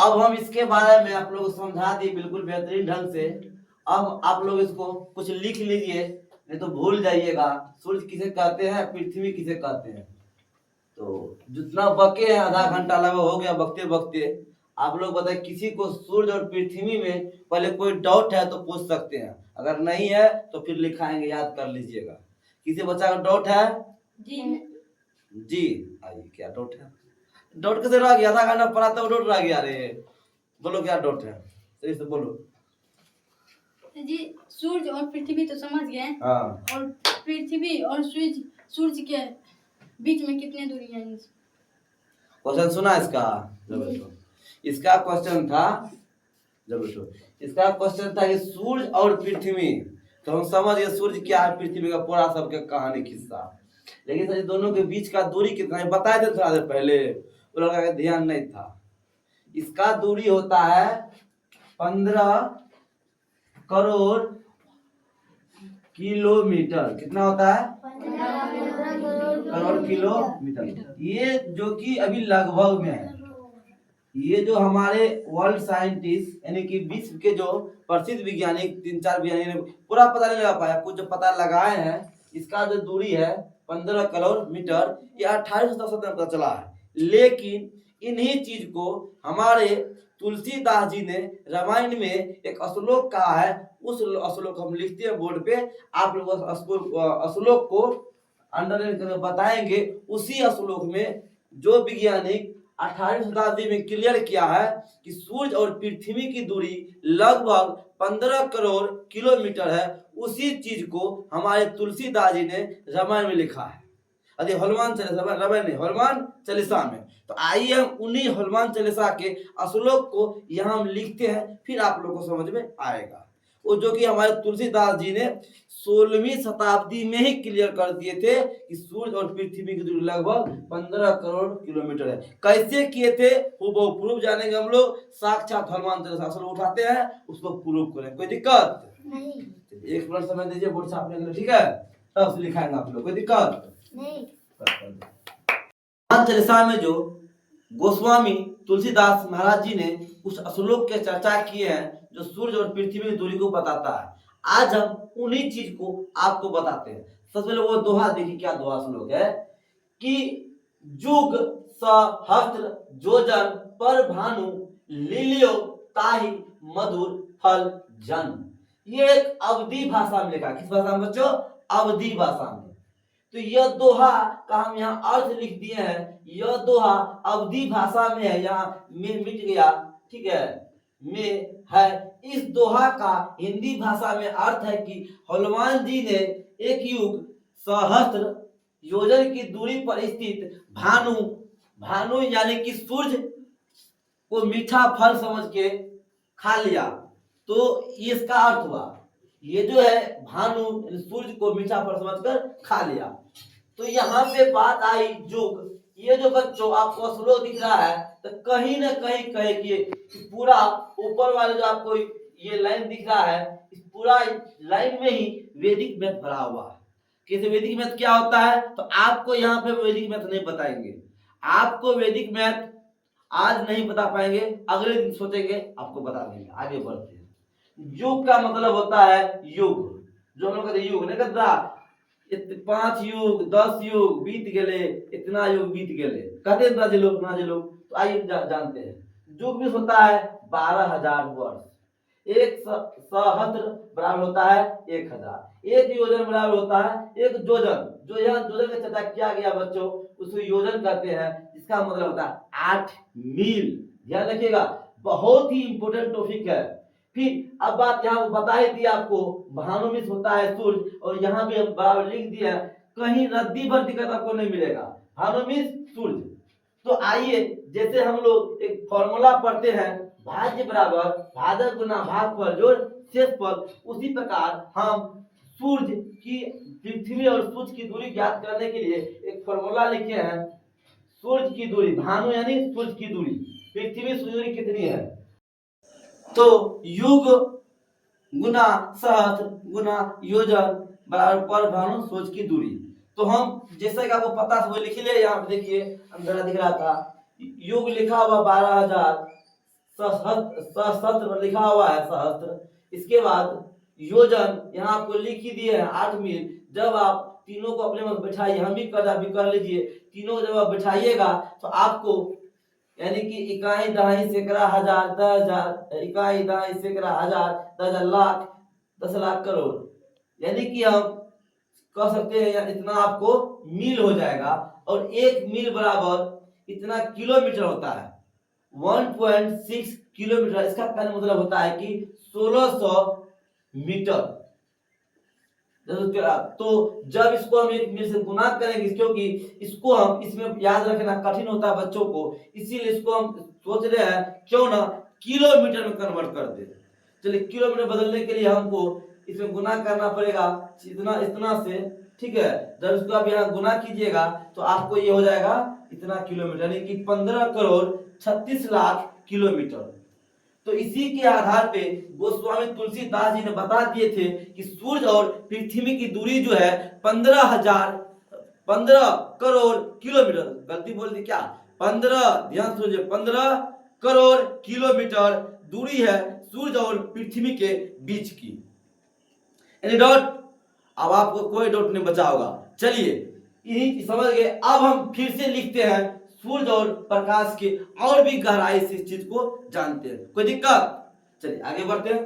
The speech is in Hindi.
अब हम इसके बारे में आप लोग को समझा दिए बिल्कुल बेहतरीन ढंग से। अब आप लोग इसको कुछ लिख लीजिए, नहीं तो भूल जाइएगा। सूर्य किसे कहते हैं, पृथ्वी किसे कहते हैं। तो जितना बके हैं, आधा घंटा लगभग हो गया बकते बकते। आप लोग बताए किसी को सूर्य और पृथ्वी में पहले कोई डाउट है तो पूछ सकते हैं, अगर नहीं है तो फिर लिखाएंगे, याद कर लीजिएगा। किसी बच्चा का डाउट है? जी आइए, क्या डाउट है? डाउट कैसे रह गया? आधा घंटा पढ़ा तो डाउट रह गया। रे बोलो क्या डाउट है, सही से बोलो जी। सूर्य और पृथ्वी तो समझ गए। हाँ। और पृथ्वी और सूर्य के बीच में कितनी दूरी है? क्वेश्चन सुना इसका? जब बैठो, इसका क्वेश्चन था, जब बैठो, इसका क्वेश्चन था कि सूर्य और पृथ्वी। तो हम समझ गए सूर्य क्या है, पृथ्वी का पूरा सबके कहानी किस्सा। लेकिन सर दोनों के बीच का दूरी कितना है बताए थे थोड़ा देर पहले, वो लड़का का ध्यान नहीं था। इसका दूरी होता है 15 करोड़ किलोमीटर। कितना होता है? 15 करोड़ किलोमीटर। ये जो कि अभी लगभग में है। ये जो हमारे वर्ल्ड साइंटिस्ट यानी कि विश्व के जो प्रसिद्ध वैज्ञानिक 3-4 वैज्ञानिक ने पूरा पता नहीं लगा पाया, कुछ जो पता लगाए हैं, इसका जो दूरी है 15 करोड़ मीटर, ये 1867 में पता चला है। लेकिन इन्हीं चीज को हमारे तुलसीदास जी ने रामायण में एक श्लोक कहा है। उस श्लोक हम लिखते हैं बोर्ड पे, आप लोग श्लोक को अंडरलाइन करके बताएंगे। उसी श्लोक में जो वैज्ञानिक 18वीं शताब्दी में क्लियर किया है कि सूर्य और पृथ्वी की दूरी लगभग 15 करोड़ किलोमीटर है, उसी चीज को हमारे तुलसीदास जी ने रामायण में लिखा है। अरे हनुमान चालीसा, रामायण नहीं, हनुमान चालीसा में। तो आइए हम उन्हीं हनुमान चालीसा के श्लोक को यहाँ हम लिखते हैं, फिर आप लोगों को समझ में आएगा। वो जो कि हमारे तुलसीदास जी ने 16वीं शताब्दी में ही क्लियर कर दिए थे कि सूर्य और पृथ्वी की दूरी लगभग 15 करोड़ किलोमीटर है। कैसे किए थे वो प्रूफ जानेंगे हम लोग। साक्षात हनुमान चालीसा श्लोक उठाते हैं, उसको प्रूफ करें, कोई दिक्कत नहीं। एक मिनट समय दीजिए बोर्ड छापने के लिए, ठीक है? तब से लिखाएंगे आप लोग, कोई दिक्कत नहीं। हनुमान चालीसा में जो गोस्वामी तुलसीदास महाराज जी ने उस श्लोक के चर्चा किए हैं जो सूर्य और पृथ्वी की दूरी को बताता है। आज हम उन्हीं चीज को आपको बताते हैं। सबसे पहले वो दोहा देखिए, क्या दोहा श्लोक है कि जुग सहस्त्र योजन पर भानु लीलियो ताहि मधुर फल जन। ये एक अवधी भाषा में लिखा है। किस भाषा में बच्चों? अवधी भाषा में। तो यह दोहा का हम यहाँ अर्थ लिख दिए हैं। यह दोहा अवधी भाषा में है, यहाँ में मिट गया, ठीक है, में है। इस दोहा का हिंदी भाषा में अर्थ है कि हनुमान जी ने एक युग सहस्त्र योजन की दूरी पर स्थित भानु, भानु यानी कि सूर्य को मीठा फल समझ के खा लिया। तो इसका अर्थ हुआ, ये जो है भानु सूर्य को मीठा फल समझकर खा लिया। तो यहाँ पे बात आई जुग। ये जो बच्चों आपको श्लोक दिख रहा है, तो कहीं ना कहीं कहे कि पूरा ऊपर वाले जो आपको ये लाइन दिख रहा है, इस पूरा लाइन में ही वैदिक मैथ भरा हुआ है। कैसे वैदिक मैथ क्या होता है, तो आपको यहाँ पे वैदिक मैथ नहीं बताएंगे। आपको वैदिक मैथ आज नहीं बता पाएंगे, अगले दिन सोचेंगे आपको बता देंगे। आगे बढ़ते हैं। युग का मतलब होता है युग, जो हम लोग कहते हैं युग नहीं कहता 5 युग 10 युग बीत गए, इतना युग बीत गए कहते हैं ब्राजील लोग। तो आइए जानते हैं। युग भी होता है 12,000 वर्ष। एक सहस्त्र बराबर होता है 1,000। एक योजन बराबर होता है एक योजन। जो यहाँ योजन का चर्चा किया गया बच्चों, उसको योजन कहते हैं, जिसका मतलब होता है 8 मील। ध्यान रखिएगा, बहुत ही इंपोर्टेंट टॉपिक है। फिर अब बात यहाँ बता ही दी आपको, भानुमिस होता है सूर्य, और यहाँ भी हम बराबर लिख दिया। कहीं रद्दी भर दिक्कत आपको नहीं मिलेगा, भानुमिस सूर्य। तो आइए, जैसे हम लोग एक फॉर्मूला पढ़ते हैं, भाज्य बराबर भाजक गुना भागफल जोड़ शेषफल, उसी प्रकार हम सूर्य की, पृथ्वी और सूर्य की दूरी ज्ञात करने के लिए एक फॉर्मूला लिखे हैं। सूर्य की दूरी, भानु यानी सूर्य की दूरी, पृथ्वी की दूरी कितनी है, तो युग गुना सहस्त्र गुना योजन बराबर पर भानु सूर्य की दूरी। तो हम जैसे कि आपको पता है लिख लिया। यहाँ पे देखिए अंदर दिख रहा था युग लिखा हुआ 12,000, सहस्त्र लिखा हुआ है, सहस्त्र। इसके बाद योजन यहाँ आपको लिख ही दिए हैं 8 मील। जब आप तीनों को अपने में बैठाइए, हम भी कर लीजिए, तीनों जब आप बैठाइएगा तो आपको यानी कि इकाई दहाई सैकड़ा हजार 10,000, इकाई दहाई सैकड़ा हजार 10,000 लाख 10 लाख करोड़, यानी कि हम कह सकते हैं या इतना आपको मील हो जाएगा। और एक मील बराबर इतना किलोमीटर होता है, 1.6 किलोमीटर। इसका कहने का मतलब होता है कि 1600 मीटर। तो जब इसको हम एक मील से गुना करेंगे, क्योंकि इसको हम इसमें याद रखना कठिन होता है बच्चों को, इसीलिए इसको हम सोच रहे हैं क्यों ना किलोमीटर में कन्वर्ट कर दे। चलिए, किलोमीटर बदलने के लिए हमको इसमें गुना करना पड़ेगा इतना इतना से, ठीक है। जब इसको आप यहाँ गुना कीजिएगा तो आपको ये हो जाएगा इतना किलोमीटर, यानी कि 15 करोड़ 36 लाख किलोमीटर। तो इसी के आधार पे गोस्वामी तुलसीदास जी ने बता दिए थे कि सूर्य और पृथ्वी की दूरी जो है 15 करोड़ किलोमीटर। गलती बोल दी क्या? 15, ध्यान सुनिए, 15 करोड़ किलोमीटर दूरी है सूर्य और पृथ्वी के बीच की। Any doubt? अब आपको कोई डाउट नहीं बचा होगा। चलिए, यही समझ गए। अब हम फिर से लिखते हैं सूर्य और प्रकाश के और भी गहराई से इस चीज को जानते हैं। कोई दिक्कत? चलिए आगे बढ़ते हैं।